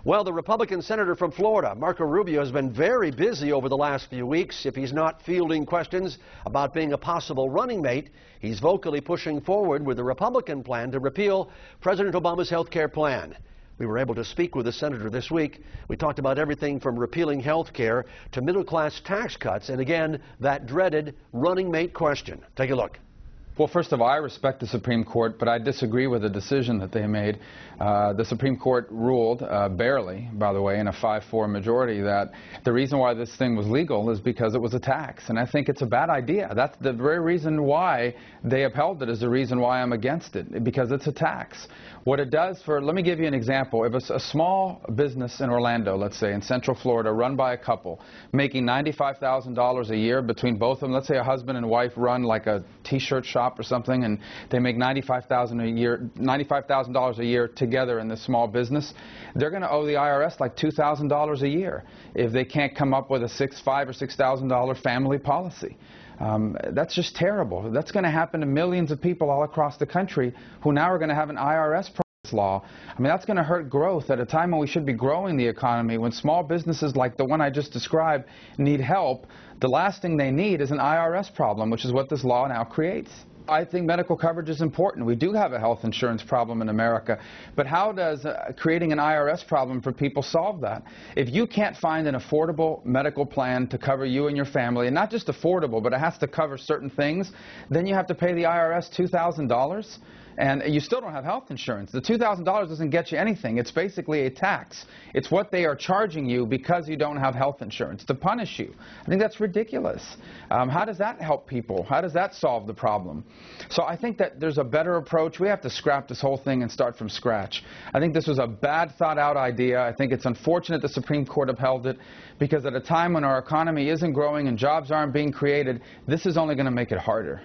Well, the Republican senator from Florida, Rubio, has been very busy over the last few weeks. If he's not fielding questions about being a possible running mate, he's vocally pushing forward with the Republican plan to repeal President Obama's health care plan. We were able to speak with the senator this week. We talked about everything from repealing health care to middle-class tax cuts, and again, that dreaded running mate question. Take a look. Well, first of all, I respect the Supreme Court, but I disagree with the decision that they made. The Supreme Court ruled, barely, by the way, in a 5-4 majority, that the reason why this thing was legal is because it was a tax. And I think it's a bad idea. That's the very reason why they upheld it, is the reason why I'm against it, because it's a tax. What it does for, let me give you an example. If it's a small business in Orlando, let's say, in Central Florida, run by a couple, making $95,000 a year between both of them, let's say a husband and wife run like a t-shirt shop or something, and they make $95,000 a year together in this small business, they're going to owe the IRS like $2,000 a year if they can't come up with a $5,000 or $6,000 family policy. That's just terrible. That's going to happen to millions of people all across the country who now are going to have an IRS law. I mean, that's going to hurt growth at a time when we should be growing the economy. When small businesses like the one I just described need help, the last thing they need is an IRS problem, which is what this law now creates. I think medical coverage is important. We do have a health insurance problem in America, but how does creating an IRS problem for people solve that? If you can't find an affordable medical plan to cover you and your family, and not just affordable, but it has to cover certain things, then you have to pay the IRS $2,000. And you still don't have health insurance. The $2,000 doesn't get you anything. It's basically a tax. It's what they are charging you because you don't have health insurance to punish you. I think that's ridiculous. How does that help people? How does that solve the problem? So I think that there's a better approach. We have to scrap this whole thing and start from scratch. I think this was a bad thought-out idea. I think it's unfortunate the Supreme Court upheld it, because at a time when our economy isn't growing and jobs aren't being created, this is only going to make it harder.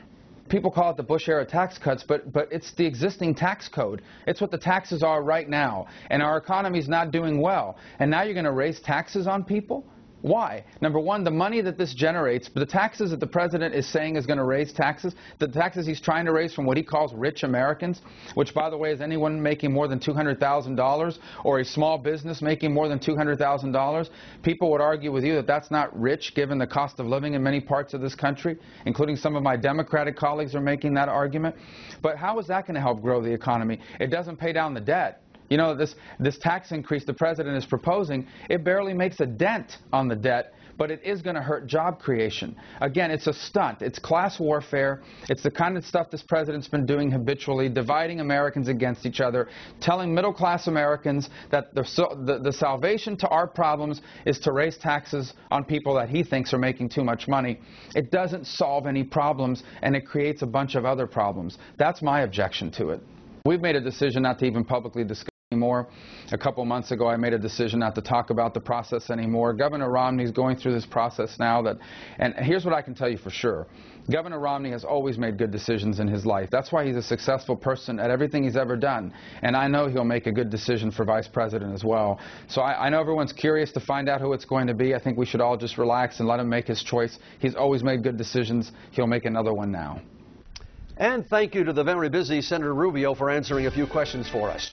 People call it the Bush-era tax cuts, but it's the existing tax code. It's what the taxes are right now. And our economy is not doing well. And now you're going to raise taxes on people? Why? Number one, the money that this generates, the taxes that the president is saying is going to raise taxes, the taxes he's trying to raise from what he calls rich Americans, which, by the way, is anyone making more than $200,000 or a small business making more than $200,000. People would argue with you that that's not rich given the cost of living in many parts of this country, including some of my Democratic colleagues are making that argument. But how is that going to help grow the economy? It doesn't pay down the debt. You know, this tax increase the president is proposing, it barely makes a dent on the debt, but it is going to hurt job creation. Again, it's a stunt. It's class warfare. It's the kind of stuff this president's been doing habitually, dividing Americans against each other, telling middle-class Americans that the salvation to our problems is to raise taxes on people that he thinks are making too much money. It doesn't solve any problems, and it creates a bunch of other problems. That's my objection to it. We've made a decision not to even publicly discuss anymore. A couple months ago, I made a decision not to talk about the process anymore. Governor Romney's going through this process now, and here's what I can tell you for sure. Governor Romney has always made good decisions in his life. That's why he's a successful person at everything he's ever done. And I know he'll make a good decision for vice president as well. So I know everyone's curious to find out who it's going to be. I think we should all just relax and let him make his choice. He's always made good decisions. He'll make another one now. And thank you to the very busy Senator Rubio for answering a few questions for us.